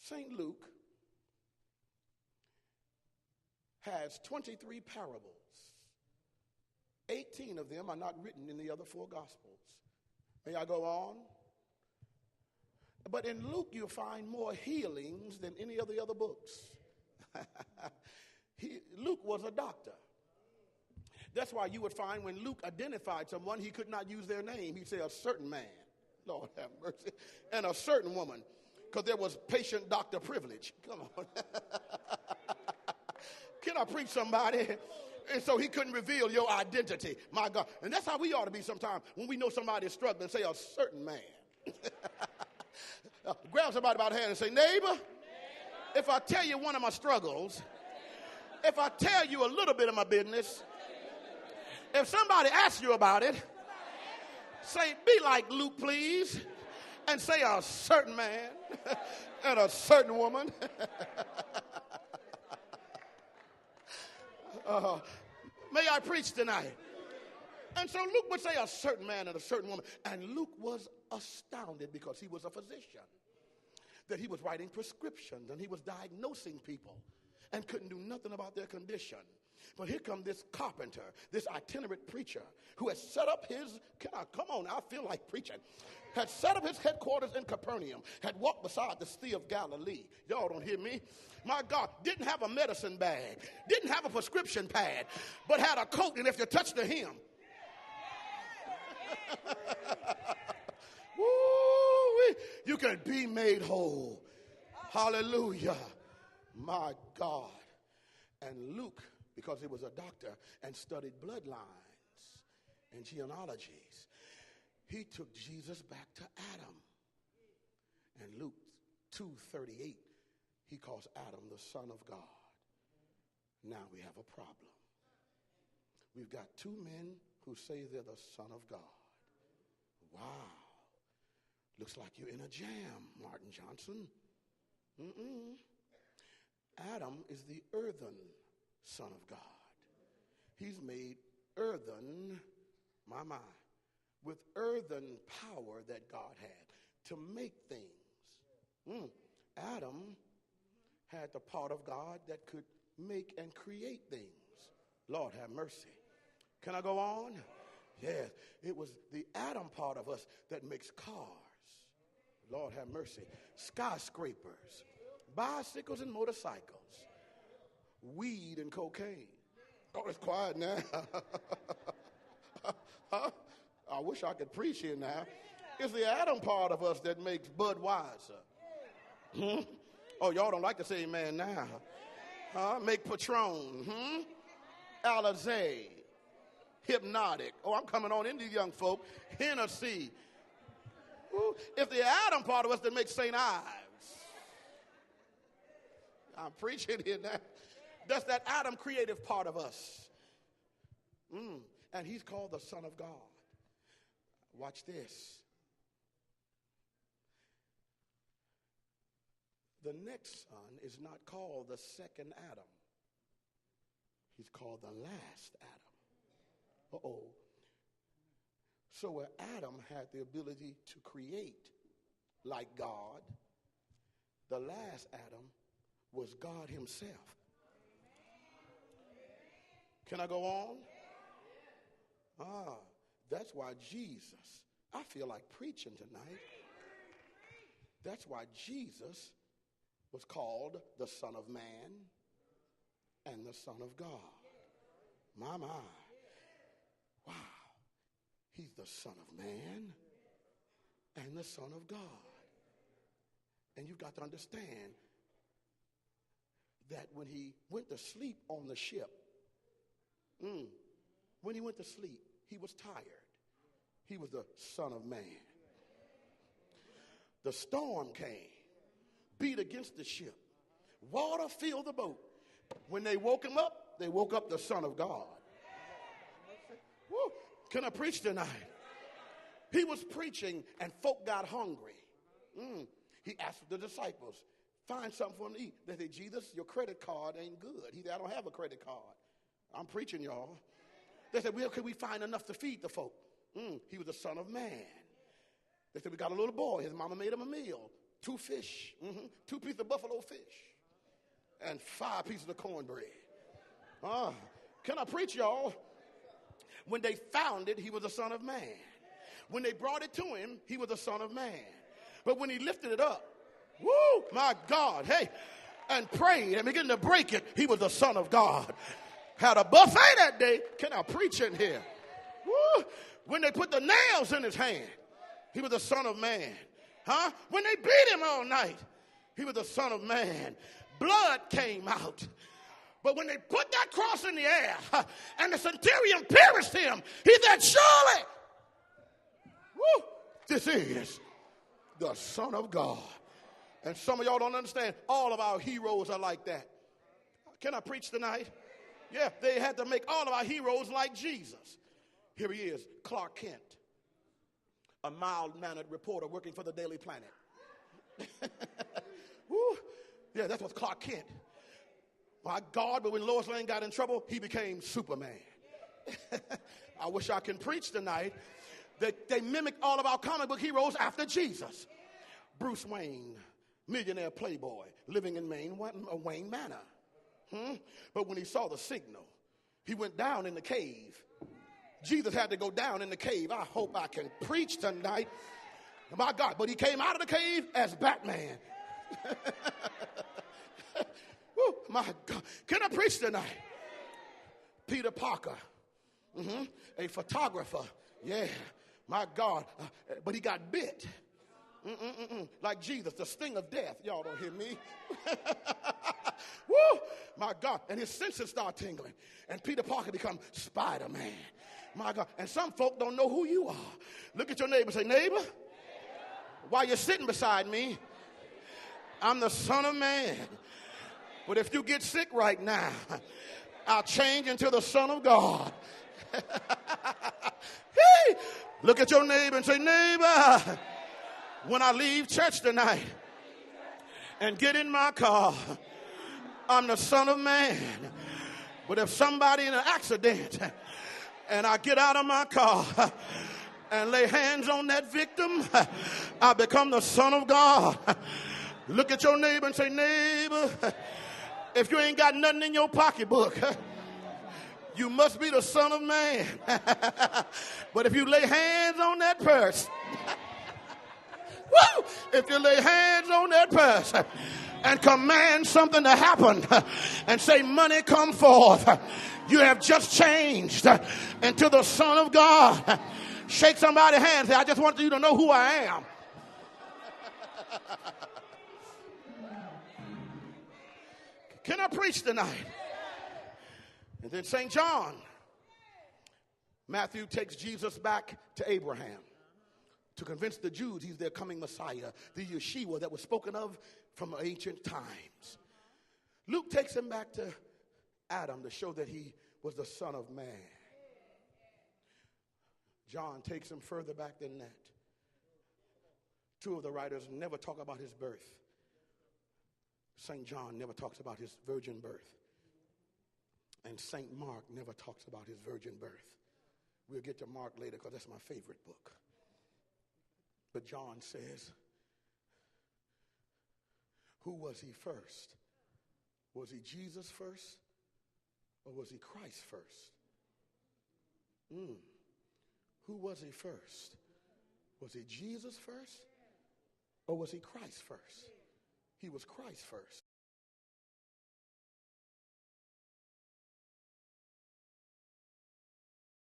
St. Luke has 23 parables. 18 of them are not written in the other 4 Gospels. May I go on? But in Luke, you'll find more healings than any of the other books. Luke was a doctor. That's why you would find when Luke identified someone, he could not use their name. He'd say a certain man, Lord have mercy, and a certain woman, because there was patient-doctor privilege. Come on. Can I preach somebody? And so he couldn't reveal your identity, my God. And that's how we ought to be sometimes when we know somebody is struggling, say a certain man. Grab somebody by the hand and say, neighbor, if I tell you one of my struggles, if I tell you a little bit of my business, if somebody asks you about it, say, be like Luke, please, and say a certain man and a certain woman. May I preach tonight? And so Luke would say a certain man and a certain woman. And Luke was astounded because he was a physician, that he was writing prescriptions and he was diagnosing people and couldn't do nothing about their condition. But here comes this carpenter, this itinerant preacher who has set up his, come on, I feel like preaching, had set up his headquarters in Capernaum, had walked beside the Sea of Galilee. Y'all don't hear me? My God, didn't have a medicine bag, didn't have a prescription pad, but had a coat, and if you touched the hem, you can be made whole. Hallelujah. My God. And Luke, because he was a doctor and studied bloodlines and genealogies, he took Jesus back to Adam. And Luke 2:38, he calls Adam the Son of God. Now we have a problem. We've got 2 men who say they're the Son of God. Wow. Looks like you're in a jam, Martin Johnson. Adam is the earthen Son of God. He's made earthen, with earthen power that God had to make things. Adam had the part of God that could make and create things. Lord have mercy. Can I go on? Yes, it was the Adam part of us that makes cars. Lord have mercy. Skyscrapers, bicycles and motorcycles, weed and cocaine. Oh, it's quiet now. I wish I could preach here now. It's the Adam part of us that makes Budweiser. Oh, y'all don't like to say amen now. Make Patron. Alizé. Hypnotic. Oh, I'm coming on into young folk. Hennessy. It's the Adam part of us that makes St. Ives. I'm preaching here now. That's that Adam creative part of us. And he's called the Son of God. Watch this. The next son is not called the second Adam. He's called the last Adam. So where Adam had the ability to create like God, the last Adam was God himself. Can I go on? That's why Jesus, I feel like preaching tonight. That's why Jesus was called the Son of Man and the Son of God. My. Wow. He's the Son of Man and the Son of God. And you've got to understand that when he went to sleep on the ship, when he went to sleep, he was tired. He was the Son of Man. The storm came, beat against the ship. Water filled the boat. When they woke him up, they woke up the Son of God. Woo. Can I preach tonight? He was preaching and folk got hungry. He asked the disciples, find something for them to eat. They said, Jesus, your credit card ain't good. He said, I don't have a credit card. I'm preaching, y'all. They said, well, could we find enough to feed the folk? He was the Son of Man. They said, we got a little boy. His mama made him a meal. 2 fish, 2 pieces of buffalo fish, and 5 pieces of cornbread. Can I preach, y'all? When they found it, he was a son of man. When they brought it to him, he was a son of man. But when he lifted it up, woo, my God, hey, and prayed and began to break it, he was the son of God. Had a buffet that day. Can I preach in here? Woo. When they put the nails in his hand, he was the son of man. When they beat him all night, he was the son of man. Blood came out. But when they put that cross in the air and the centurion pierced him, he said, surely, woo, this is the Son of God. And some of y'all don't understand. All of our heroes are like that. Can I preach tonight? Yeah, they had to make all of our heroes like Jesus. Here he is, Clark Kent, a mild-mannered reporter working for the Daily Planet. Woo. Yeah, that's what's Clark Kent. My God, but when Lois Lane got in trouble, he became Superman. I wish I can preach tonight. They mimicked all of our comic book heroes after Jesus. Bruce Wayne, millionaire playboy, living in Wayne Manor. But when he saw the signal, he went down in the cave. Jesus had to go down in the cave. I hope I can preach tonight. My God, but he came out of the cave as Batman. Woo, my God. Can I preach tonight? Peter Parker, a photographer. Yeah, my God. But he got bit. Like Jesus, the sting of death. Y'all don't hear me. Woo, my God. And his senses start tingling. And Peter Parker becomes Spider-Man. My God. And some folk don't know who you are. Look at your neighbor and say, neighbor, while you're sitting beside me, I'm the Son of Man. But if you get sick right now, I'll change into the Son of God. Hey, look at your neighbor and say, neighbor, when I leave church tonight and get in my car, I'm the Son of Man. But if somebody in an accident and I get out of my car and lay hands on that victim, I become the Son of God. Look at your neighbor and say, neighbor, if you ain't got nothing in your pocketbook, you must be the Son of Man. But if you lay hands on that purse, woo, if you lay hands on that purse and command something to happen and say, money come forth, you have just changed into the Son of God. Shake somebody's hand and say, I just want you to know who I am. Can I preach tonight? And then St. John, Matthew takes Jesus back to Abraham to convince the Jews he's their coming Messiah, the Yeshua that was spoken of from ancient times. Luke takes him back to Adam to show that he was the Son of Man. John takes him further back than that. Two of the writers never talk about his birth. St. John never talks about his virgin birth. And St. Mark never talks about his virgin birth. We'll get to Mark later because that's my favorite book. But John says, who was he first? Was he Jesus first? Or was he Christ first? Who was he first? Was he Jesus first? Or was he Christ first? He was Christ first.